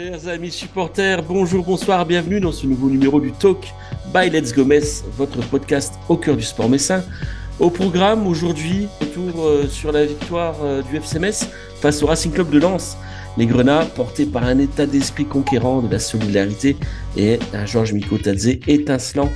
Chers amis supporters, bonjour, bonsoir, bienvenue dans ce nouveau numéro du Talk by Let's Go Metz, votre podcast au cœur du sport messin. Au programme aujourd'hui, retour sur la victoire du FC Metz face au Racing Club de Lens. Les Grenats, portés par un état d'esprit conquérant, de la solidarité et un Georges Mikotadze étincelant.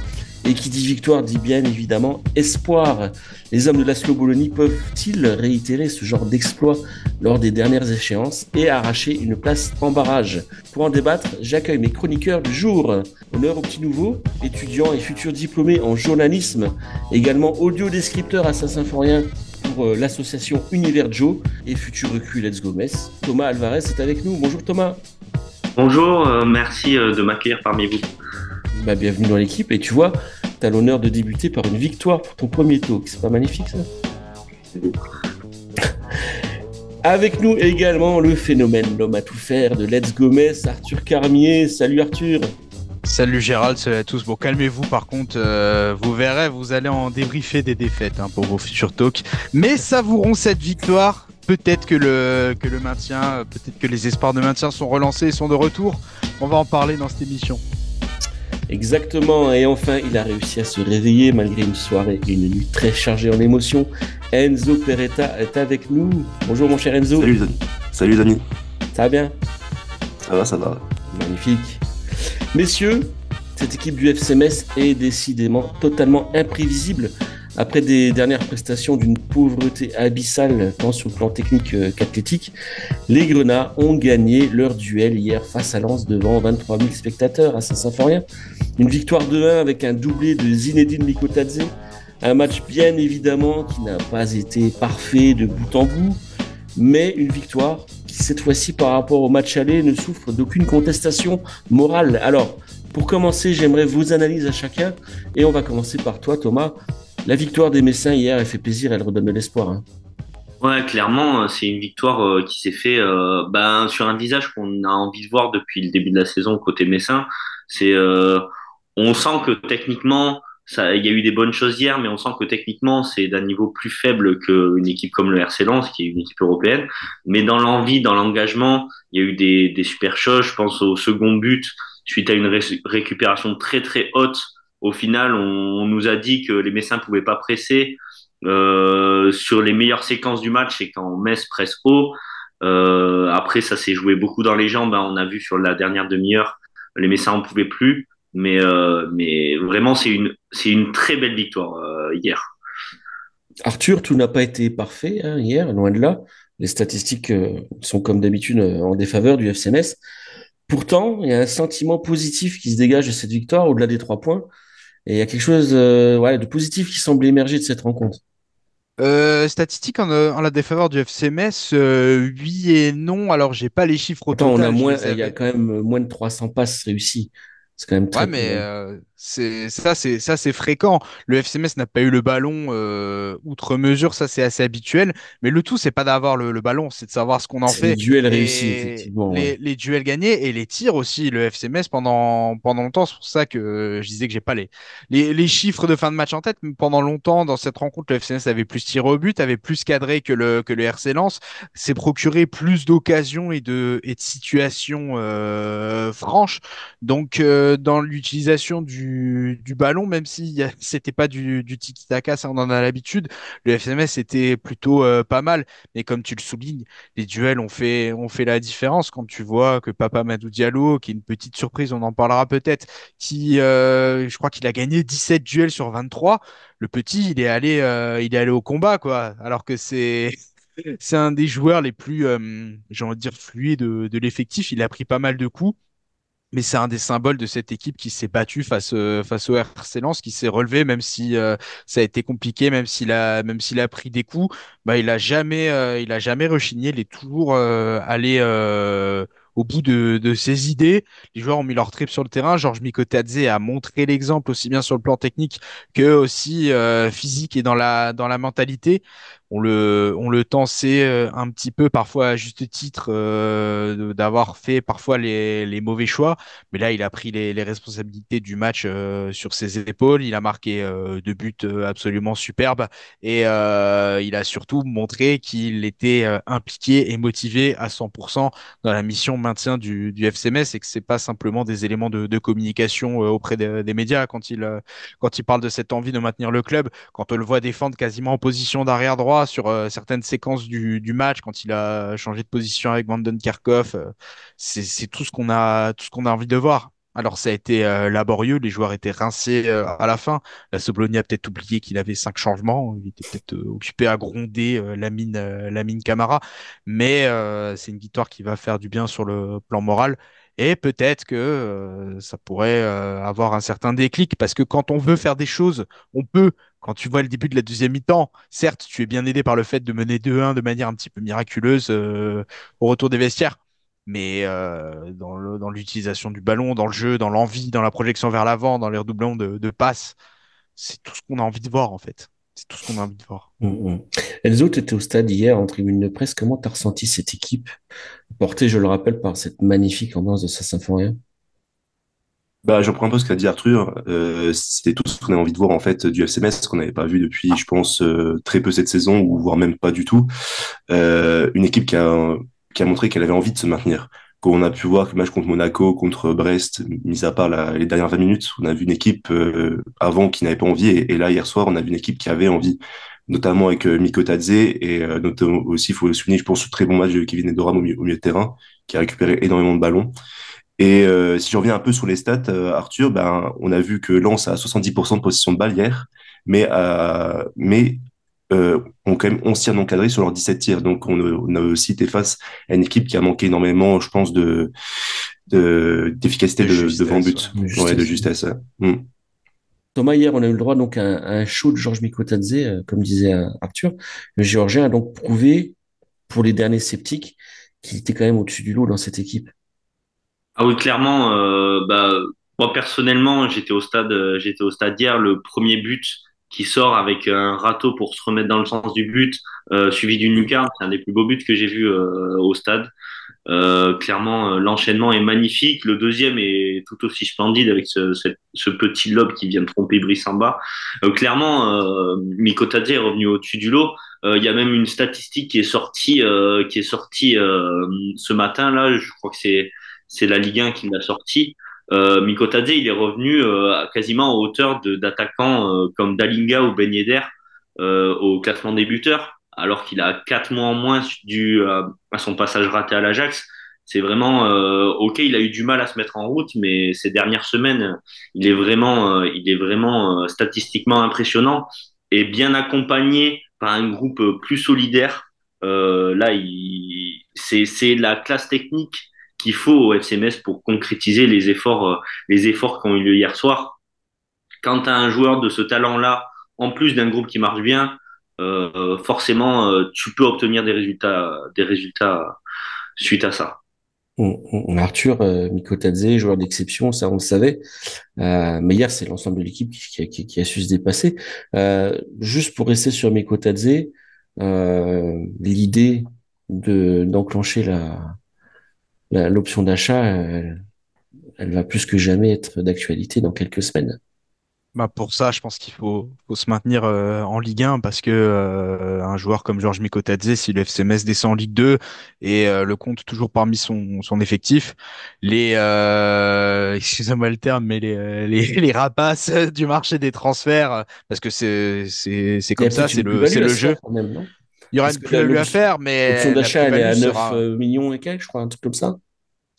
Et qui dit victoire dit bien évidemment espoir. Les hommes de l'Aslo Bologna peuvent-ils réitérer ce genre d'exploit lors des dernières échéances et arracher une place en barrage? Pour en débattre, j'accueille mes chroniqueurs du jour. Honneur aux petits nouveaux, étudiants et futurs diplômés en journalisme, également audio-descripteur à Saint-Symphorien pour l'association Univers Joe et futur recrue Let's Go Metz. Thomas Alvarez est avec nous. Bonjour Thomas. Bonjour, merci de m'accueillir parmi vous. Bienvenue dans l'équipe et tu vois, tu as l'honneur de débuter par une victoire pour ton premier talk. C'est pas magnifique ça? Avec nous également le phénomène, l'homme à tout faire de Let's Go Metz, Arthur Carmier. Salut Arthur. Salut Gérald, salut à tous. Bon, calmez-vous par contre, vous verrez, vous allez en débriefer des défaites pour vos futurs talks. Mais savourons cette victoire. Peut-être que le maintien, peut-être que les espoirs de maintien sont relancés et sont de retour. On va en parler dans cette émission. Exactement, et enfin il a réussi à se réveiller malgré une soirée et une nuit très chargée en émotions. Enzo Peretta est avec nous. Bonjour mon cher Enzo. Salut Dani. Salut Dani. Ça va bien? Ça va. Magnifique. Messieurs, cette équipe du FC Metz est décidément totalement imprévisible. Après des dernières prestations d'une pauvreté abyssale tant sur le plan technique qu'athlétique, les Grenats ont gagné leur duel hier face à Lens devant 23 000 spectateurs à Saint-Symphorien. Une victoire 2-1 avec un doublé de Zinedine Mikotadze. Un match bien évidemment qui n'a pas été parfait de bout en bout, mais une victoire qui cette fois-ci par rapport au match aller ne souffre d'aucune contestation morale. Alors, pour commencer, j'aimerais vos analyses à chacun et on va commencer par toi Thomas. La victoire des Messins hier, elle fait plaisir, elle redonne de l'espoir. Hein. Ouais, clairement, c'est une victoire qui s'est fait sur un visage qu'on a envie de voir depuis le début de la saison côté Messin. On sent que techniquement, il y a eu des bonnes choses hier, mais on sent que techniquement, c'est d'un niveau plus faible qu'une équipe comme le RC Lens, qui est une équipe européenne. Mais dans l'envie, dans l'engagement, il y a eu des super choses. Je pense au second but, suite à une récupération très très haute. Au final, on nous a dit que les Messins pouvaient pas presser sur les meilleures séquences du match et quand Metz presse haut. Après, ça s'est joué beaucoup dans les jambes. Hein. On a vu sur la dernière demi-heure, les Messins en pouvaient plus. Mais vraiment, c'est une très belle victoire hier. Arthur, tout n'a pas été parfait hein, hier, loin de là. Les statistiques sont comme d'habitude en défaveur du FC Metz. Pourtant, il y a un sentiment positif qui se dégage de cette victoire au-delà des 3 points. Et il y a quelque chose de positif qui semble émerger de cette rencontre. Statistiques en la défaveur du FC Metz, oui et non. Alors, j'ai pas les chiffres au Attends, total. il y a quand même moins de 300 passes réussies. C'est quand même Ouais, très peu. mais c'est fréquent. Le FC Metz n'a pas eu le ballon outre mesure, ça c'est assez habituel. Mais le tout, c'est pas d'avoir le ballon, c'est de savoir ce qu'on en C'est les fait. duels réussis, Et effectivement. Ouais. les duels gagnés et les tirs aussi. Le FC Metz pendant longtemps, c'est pour ça que je disais que j'ai pas les chiffres de fin de match en tête. Mais pendant longtemps, dans cette rencontre, le FC Metz avait plus tiré au but, avait plus cadré que le RC Lens, s'est procuré plus d'occasions et de situations franches. Donc, dans l'utilisation du ballon, même si c'était pas du tiki-taka, ça on en a l'habitude, le FMS était plutôt pas mal. Mais comme tu le soulignes, les duels ont fait la différence quand tu vois que Papa Madou Diallo, qui est une petite surprise, on en parlera peut-être, je crois qu'il a gagné 17 duels sur 23. Le petit, il est allé au combat, quoi. Alors que c'est un des joueurs les plus, j'ai envie de dire, fluides de l'effectif. Il a pris pas mal de coups. Mais c'est un des symboles de cette équipe qui s'est battue face au RC Lens, qui s'est relevé, même si ça a été compliqué, même s'il a pris des coups, il a jamais rechigné, il est toujours allé au bout de ses idées. Les joueurs ont mis leur trip sur le terrain. Georges Mikotadze a montré l'exemple aussi bien sur le plan technique que aussi physique et dans la mentalité. on le tensait un petit peu, parfois à juste titre, d'avoir fait parfois les mauvais choix. Mais là, il a pris les responsabilités du match sur ses épaules. Il a marqué deux buts absolument superbes et il a surtout montré qu'il était impliqué et motivé à 100% dans la mission maintien du FCMS et que c'est pas simplement des éléments de communication auprès des médias quand il parle de cette envie de maintenir le club, quand on le voit défendre quasiment en position d'arrière droit sur certaines séquences du match, quand il a changé de position avec Vanden Kerkhoff, c'est tout ce qu'on a envie de voir. Alors ça a été laborieux, les joueurs étaient rincés à la fin. La Sobolonia a peut-être oublié qu'il avait 5 changements, il était peut-être occupé à gronder Lamine Camara, mais c'est une victoire qui va faire du bien sur le plan moral. Et peut-être que ça pourrait avoir un certain déclic, parce que quand on veut faire des choses, on peut. Quand tu vois le début de la deuxième mi-temps, certes, tu es bien aidé par le fait de mener 2-1 de manière un petit peu miraculeuse au retour des vestiaires. Mais dans l'utilisation du ballon, dans le jeu, dans l'envie, dans la projection vers l'avant, dans les redoublons de passes, c'est tout ce qu'on a envie de voir en fait. C'est tout ce qu'on a envie de voir. Enzo, tu étais au stade hier en tribune de presse. Comment tu as ressenti cette équipe, portée, je le rappelle, par cette magnifique ambiance de Saint-Symphorien? Bah, je reprends un peu ce qu'a dit Arthur. C'est tout ce qu'on a envie de voir en fait du FCMS qu'on n'avait pas vu depuis, je pense, très peu cette saison ou voire même pas du tout. Une équipe qui a montré qu'elle avait envie de se maintenir. Quand on a pu voir le match contre Monaco, contre Brest, mis à part les dernières 20 minutes, on a vu une équipe avant qui n'avait pas envie et là hier soir on a vu une équipe qui avait envie, notamment avec Miko Tadze et notamment aussi il faut souligner je pense le très bon match de Kevin Endoram au milieu de terrain qui a récupéré énormément de ballons. Et si je reviens un peu sur les stats, Arthur, ben, on a vu que Lens a 70% de possession de balle hier, mais ont quand même 11 tirs non cadrés sur leurs 17 tirs. Donc on a aussi été face à une équipe qui a manqué énormément, je pense, d'efficacité devant le but, ouais, de justesse. Mm. Thomas, hier, on a eu le droit donc à un show de Georges Mikotadze, comme disait Arthur. Le Géorgien a donc prouvé, pour les derniers sceptiques, qu'il était quand même au-dessus du lot dans cette équipe. Ah oui, clairement, moi personnellement, j'étais au stade hier, le premier but qui sort avec un râteau pour se remettre dans le sens du but, suivi d'une lucarne, c'est un des plus beaux buts que j'ai vu au stade. Clairement, l'enchaînement est magnifique. Le deuxième est tout aussi splendide avec ce petit lob qui vient de tromper Brice en bas. Clairement, Mikotadze est revenu au-dessus du lot. Il y a même une statistique qui est sortie ce matin là. Je crois que c'est la Ligue 1 qui l'a sorti. Mikotadze, il est revenu quasiment à hauteur d'attaquants comme Dalinga ou Ben Yedder au classement des buteurs alors qu'il a 4 mois en moins dû à son passage raté à l'Ajax. C'est vraiment ok, il a eu du mal à se mettre en route, mais ces dernières semaines, il est vraiment statistiquement impressionnant et bien accompagné par un groupe plus solidaire. Là, c'est la classe technique qu'il faut au FCMS pour concrétiser les efforts qui ont eu lieu hier soir. Quand tu as un joueur de ce talent-là, en plus d'un groupe qui marche bien, forcément, tu peux obtenir des résultats suite à ça. Arthur, Mikotadze, joueur d'exception, ça on le savait. Mais hier, c'est l'ensemble de l'équipe qui a su se dépasser. Juste pour rester sur Mikotadze, l'idée d'enclencher l'option d'achat, elle va plus que jamais être d'actualité dans quelques semaines. Bah pour ça, je pense faut se maintenir en Ligue 1 parce que un joueur comme Georges Mikotadze, si le FC Metz descend en Ligue 2 et le compte toujours parmi son effectif, excusez-moi le terme, mais les rapaces du marché des transferts, parce que c'est comme ça, c'est le jeu. Quand même, non? Il y aura Parce une que plus-value à faire, l'option mais la d'achat, elle est plus-value à 9 sera. millions et quelques, je crois, un truc comme ça.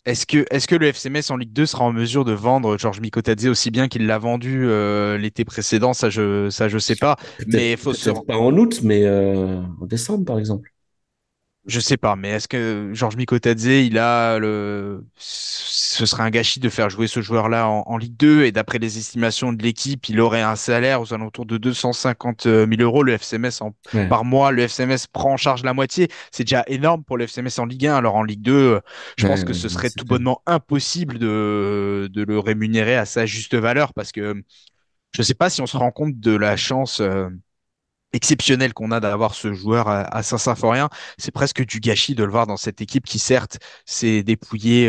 Est-ce que le FC Metz en Ligue 2 sera en mesure de vendre Georges Mikotadze aussi bien qu'il l'a vendu l'été précédent? Ça je sais pas. Mais il faut se Peut-être pas en août, mais en décembre, par exemple. Je sais pas, mais est-ce que Georges Mikotadze, ce serait un gâchis de faire jouer ce joueur-là en Ligue 2 et d'après les estimations de l'équipe, il aurait un salaire aux alentours de 250 000 euros. Le FC Metz Ouais. par mois, le FC Metz prend en charge la moitié. C'est déjà énorme pour le FC Metz en Ligue 1. Alors en Ligue 2, je pense que ce serait C'est tout clair. bonnement impossible de le rémunérer à sa juste valeur parce que je sais pas si on se rend compte de la chance. exceptionnel qu'on a d'avoir ce joueur à Saint-Symphorien. C'est presque du gâchis de le voir dans cette équipe qui, certes, s'est dépouillée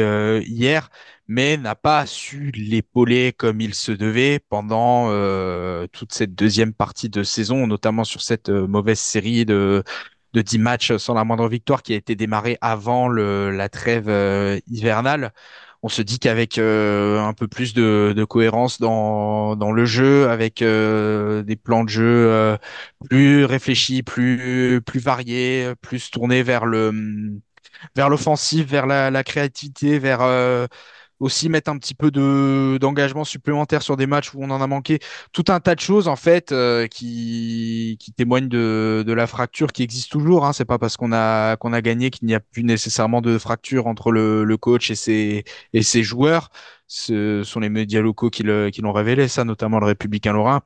hier, mais n'a pas su l'épauler comme il se devait pendant toute cette deuxième partie de saison, notamment sur cette mauvaise série de 10 matchs sans la moindre victoire qui a été démarrée avant la trêve hivernale. On se dit qu'avec un peu plus de cohérence dans le jeu, avec des plans de jeu plus réfléchis, plus variés, plus tournés vers l'offensif, vers la créativité, vers aussi mettre un petit peu d'engagement supplémentaire sur des matchs où on en a manqué. Tout un tas de choses en fait qui témoignent de la fracture qui existe toujours. Hein. C'est pas parce qu'on a gagné qu'il n'y a plus nécessairement de fracture entre le coach et ses joueurs. Ce sont les médias locaux qui l'ont révélé, ça, notamment le Républicain Lorrain.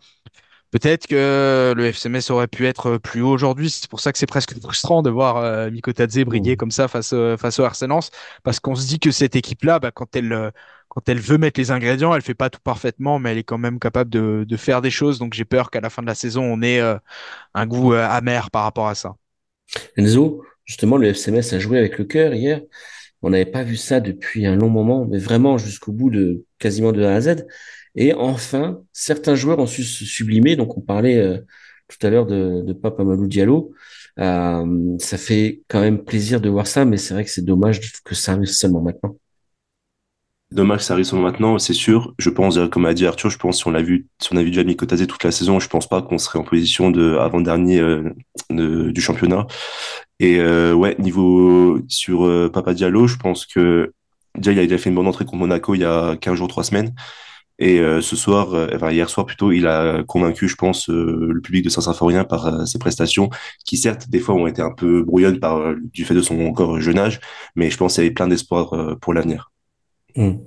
Peut-être que le FCMS aurait pu être plus haut aujourd'hui. C'est pour ça que c'est presque frustrant de voir Miko Tadze briller comme ça face au RC Lens, parce qu'on se dit que cette équipe-là, bah, quand elle veut mettre les ingrédients, elle fait pas tout parfaitement, mais elle est quand même capable de faire des choses. Donc j'ai peur qu'à la fin de la saison, on ait un goût amer par rapport à ça. Enzo, justement, le FCMS a joué avec le cœur hier. On n'avait pas vu ça depuis un long moment, mais vraiment jusqu'au bout de quasiment de A à Z. Et enfin, certains joueurs ont su se sublimer. Donc, on parlait tout à l'heure de Pape Amadou Diallo. Ça fait quand même plaisir de voir ça, mais c'est vrai que c'est dommage que ça arrive seulement maintenant. Dommage que ça arrive seulement maintenant, c'est sûr. Je pense, comme a dit Arthur, je pense si on a vu déjà Miko Tadze toute la saison, je pense pas qu'on serait en position de avant-dernier du championnat. Et ouais, niveau sur Papa Diallo, je pense que déjà il a fait une bonne entrée contre Monaco il y a 15 jours, 3 semaines. Et ce soir, enfin hier soir plutôt, il a convaincu, je pense, le public de Saint-Symphorien par ses prestations, qui certes des fois ont été un peu brouillonnes du fait de son encore jeune âge, mais je pense qu'il y avait plein d'espoir pour l'avenir. Hum.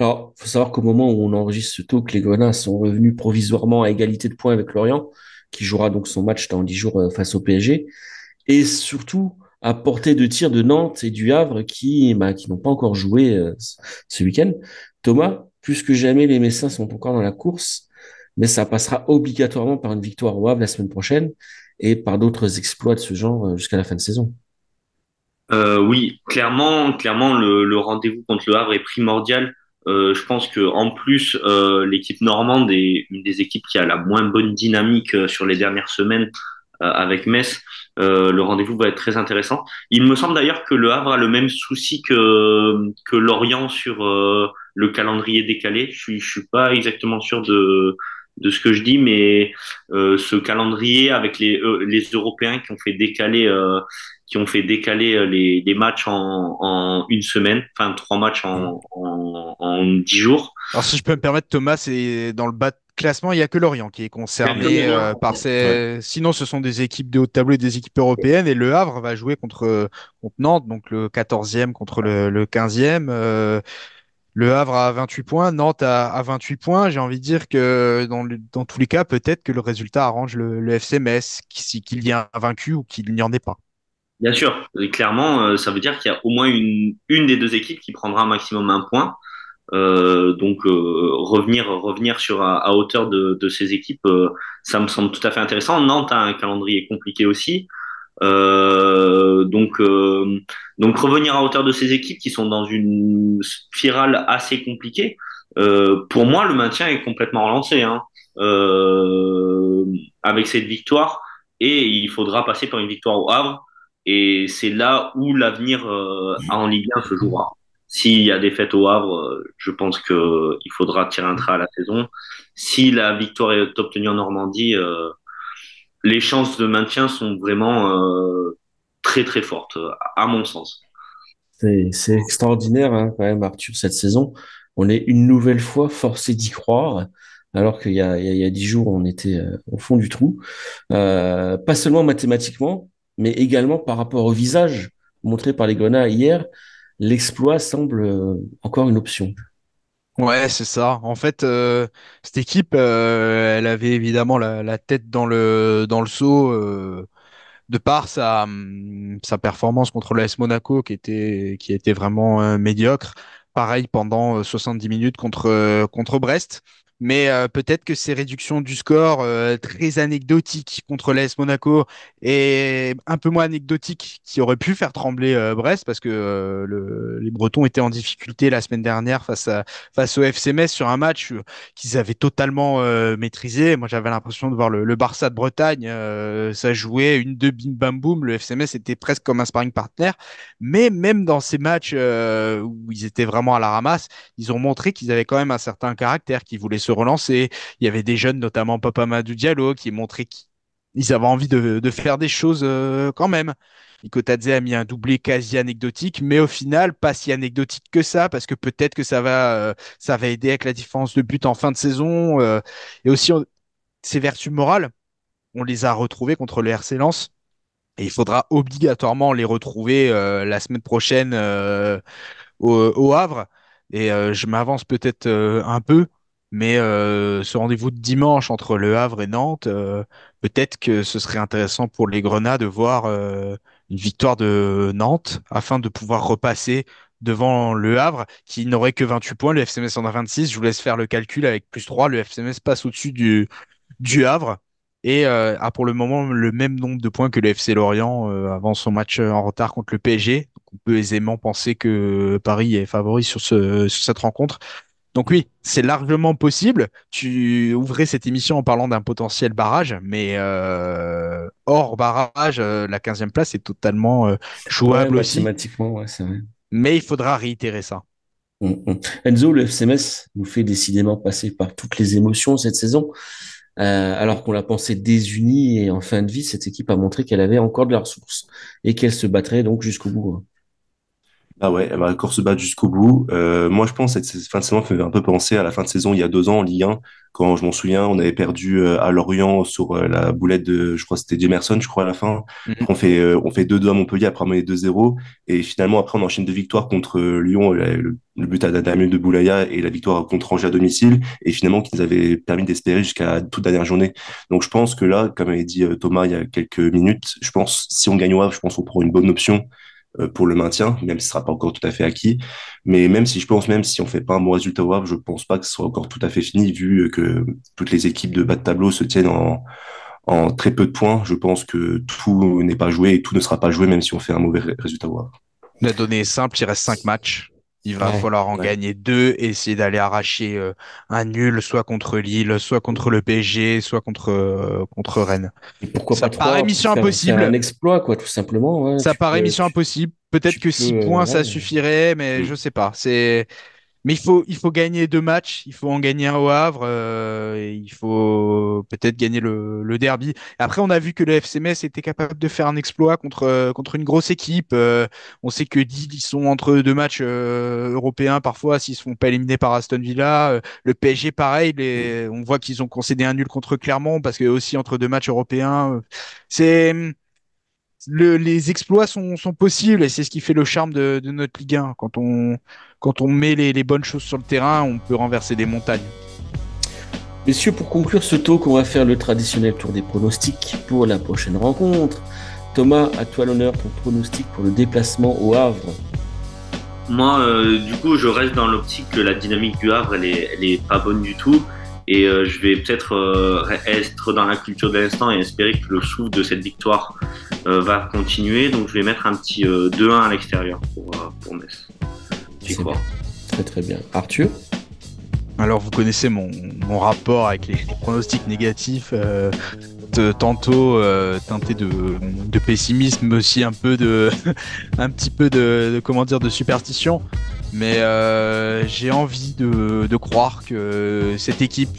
Alors, faut savoir qu'au moment où on enregistre ce talk, les Grenats sont revenus provisoirement à égalité de points avec Lorient, qui jouera donc son match dans 10 jours face au PSG, et surtout à portée de tir de Nantes et du Havre qui n'ont pas encore joué ce week-end. Thomas, plus que jamais, les Messins sont encore dans la course, mais ça passera obligatoirement par une victoire au Havre la semaine prochaine et par d'autres exploits de ce genre jusqu'à la fin de saison. Oui, clairement, le rendez-vous contre le Havre est primordial. Je pense que en plus, l'équipe normande est une des équipes qui a la moins bonne dynamique sur les dernières semaines avec Metz. Le rendez-vous va être très intéressant. Il me semble d'ailleurs que le Havre a le même souci que Lorient sur le calendrier décalé. Je suis pas exactement sûr de ce que je dis, mais ce calendrier avec les Européens qui ont fait décaler les matchs en une semaine, enfin 3 matchs en 10 jours. Alors si je peux me permettre, Thomas, c'est dans le bas de classement, il n'y a que Lorient qui est concerné par Ouais. ces. Sinon, ce sont des équipes de haut de tableau et des équipes européennes. Et Le Havre va jouer contre Nantes, donc le 14e contre le 15e. Le Havre a 28 points, Nantes a 28 points. J'ai envie de dire que dans tous les cas, peut-être que le résultat arrange le FC Metz, qu'il y ait un vaincu ou qu'il n'y en ait pas. Bien sûr, et clairement, ça veut dire qu'il y a au moins une des deux équipes qui prendra un maximum un point. Donc revenir sur à hauteur de ces équipes, ça me semble tout à fait intéressant. Nantes a un calendrier compliqué aussi. Euh, donc, euh, donc revenir à hauteur de ces équipes qui sont dans une spirale assez compliquée. Pour moi, le maintien est complètement relancé, hein, euh, avec cette victoire, et il faudra passer par une victoire au Havre. Et c'est là où l'avenir en Ligue 1 se jouera. S'il y a des fêtes au Havre, je pense que il faudra tirer un trait à la saison. Si la victoire est obtenue en Normandie, les chances de maintien sont vraiment très très fortes, à mon sens. C'est extraordinaire, hein, quand même, Arthur, cette saison. On est une nouvelle fois forcé d'y croire, alors qu'il y a 10 jours, on était au fond du trou. Pas seulement mathématiquement, mais également par rapport au visage montré par les Grenats hier. L'exploit semble encore une option. Ouais, c'est ça. En fait, cette équipe, elle avait évidemment la tête dans le seau de par sa performance contre l'AS Monaco qui était vraiment médiocre. Pareil pendant 70 minutes contre Brest. mais peut-être que ces réductions du score très anecdotiques contre l'AS Monaco et un peu moins anecdotiques qui auraient pu faire trembler Brest parce que les Bretons étaient en difficulté la semaine dernière face au FC Metz sur un match qu'ils avaient totalement maîtrisé. Moi, j'avais l'impression de voir le Barça de Bretagne. Ça jouait une, deux, bim, bam, boum. Le FC Metz était presque comme un sparring partner. Mais même dans ces matchs où ils étaient vraiment à la ramasse, ils ont montré qu'ils avaient quand même un certain caractère, qu'ils voulaient se relancer. Il y avait des jeunes, notamment Papa Madou Diallo, qui montraient qu'ils avaient envie de faire des choses quand même. Nico Tadze a mis un doublé quasi anecdotique, mais au final, pas si anecdotique que ça, parce que peut-être que ça va aider avec la différence de but en fin de saison. Et aussi, ses vertus morales, on les a retrouvées contre le RC Lens. Et il faudra obligatoirement les retrouver la semaine prochaine au Havre. Et je m'avance peut-être un peu, mais ce rendez-vous de dimanche entre Le Havre et Nantes, peut-être que ce serait intéressant pour les Grenats de voir une victoire de Nantes afin de pouvoir repasser devant Le Havre, qui n'aurait que 28 points. Le FC Metz en a 26. Je vous laisse faire le calcul avec +3. Le FC Metz passe au-dessus du Havre et a pour le moment le même nombre de points que le FC Lorient avant son match en retard contre le PSG. Donc, on peut aisément penser que Paris est favori sur cette rencontre. Donc oui, c'est largement possible. Tu ouvrais cette émission en parlant d'un potentiel barrage, mais hors barrage, la 15e place est totalement Ouais, jouable aussi. mathématiquement, ouais, c'est vrai. Mais il faudra réitérer ça. Enzo, le FCMS nous fait décidément passer par toutes les émotions cette saison. Alors qu'on l'a pensé désunie et en fin de vie, cette équipe a montré qu'elle avait encore de la ressource et qu'elle se battrait donc jusqu'au bout, hein. Ah ouais, elle va encore se battre jusqu'au bout. Moi, je pense que cette fin de saison me fait un peu penser à la fin de saison il y a 2 ans en Ligue 1, quand je m'en souviens, on avait perdu à Lorient sur la boulette de, je crois que c'était Jemerson, je crois à la fin. Mhm. On fait 2-2 à Montpellier après mener 2-0, et finalement après on enchaîne 2 victoires contre Lyon, le but à Damien de Boulaya et la victoire contre Angers à domicile, et finalement qui nous avait permis d'espérer jusqu'à toute dernière journée. Donc je pense que là, comme avait dit Thomas il y a quelques minutes, je pense si on gagne au Havre, je pense qu'on prend une bonne option pour le maintien, même si ce sera pas encore tout à fait acquis. Mais même si je pense, même si on fait pas un bon résultat au Havre, je pense pas que ce soit encore tout à fait fini, vu que toutes les équipes de bas de tableau se tiennent en très peu de points. Je pense que tout n'est pas joué et tout ne sera pas joué, même si on fait un mauvais résultat au Havre. La donnée est simple, il reste 5 matchs. Il va Ouais, falloir en ouais. gagner 2 et essayer d'aller arracher un nul, soit contre Lille, soit contre le PSG, soit contre Rennes. et pourquoi Ça pas paraît 3 pour mission faire un impossible. exploit, quoi, tout simplement, ouais. Ça paraît mission impossible. Peut-être Tu que peux, 6 points, ça ouais. suffirait, mais je sais pas. Mais il faut gagner 2 matchs. Il faut en gagner un au Havre. Et il faut peut-être gagner le derby. Après, on a vu que le FC Metz était capable de faire un exploit contre une grosse équipe. On sait que Lille, ils sont entre 2 matchs européens parfois s'ils se font pas éliminer par Aston Villa. Le PSG, pareil. On voit qu'ils ont concédé un nul contre Clermont parce que aussi entre 2 matchs européens. C'est les exploits sont possibles et c'est ce qui fait le charme de notre Ligue 1. Quand on met les bonnes choses sur le terrain, on peut renverser des montagnes. Messieurs, pour conclure ce talk, on va faire le traditionnel tour des pronostics pour la prochaine rencontre. Thomas, à toi l'honneur, ton pronostic pour le déplacement au Havre. Moi, du coup, je reste dans l'optique que la dynamique du Havre, elle est pas bonne du tout. Et je vais peut-être être dans la culture de l'instant et espérer que le souffle de cette victoire va continuer. Donc, je vais mettre un petit 2-1 à l'extérieur pour Metz. J'y C'est crois. bien. Très très bien. Arthur? Alors, vous connaissez mon rapport avec les pronostics négatifs, tantôt teinté de pessimisme, mais aussi un petit peu comment dire, de superstition. Mais j'ai envie de croire que cette équipe,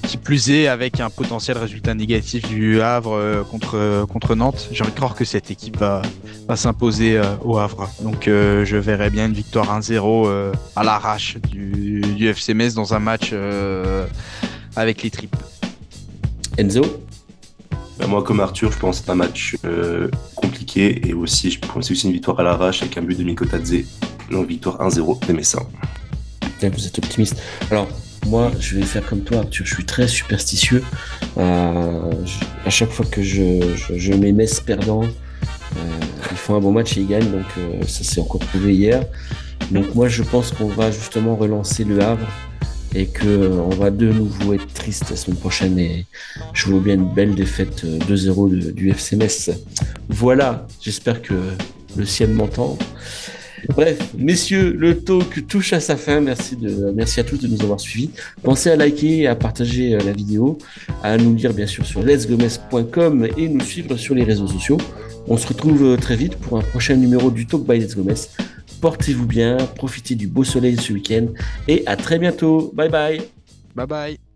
qui plus est avec un potentiel résultat négatif du Havre contre Nantes, j'ai envie de croire que cette équipe va s'imposer au Havre. Donc je verrai bien une victoire 1-0 à l'arrache du FC Metz dans un match avec les tripes. Enzo? Ben, moi, comme Arthur, je pense que c'est un match compliqué, et aussi je pense aussi une victoire à l'arrache avec un but de Nico Tadze. Donc victoire 1-0 des Messins. Bien, vous êtes optimiste. Alors, moi, je vais faire comme toi, Arthur. Je suis très superstitieux. À chaque fois que je mets Metz perdant, ils font un bon match et ils gagnent. Donc, ça s'est encore prouvé hier. Donc, moi, je pense qu'on va justement relancer le Havre et que on va de nouveau être triste la semaine prochaine et je vois bien une belle défaite 2-0 du FC Metz. Voilà, j'espère que le ciel m'entend. Bref, messieurs, le talk touche à sa fin. Merci à tous de nous avoir suivis. Pensez à liker et à partager la vidéo, à nous lire bien sûr sur letsgomes.com et nous suivre sur les réseaux sociaux. On se retrouve très vite pour un prochain numéro du Talk by Let's Gomes. Portez-vous bien, profitez du beau soleil ce week-end et à très bientôt. Bye bye. Bye bye.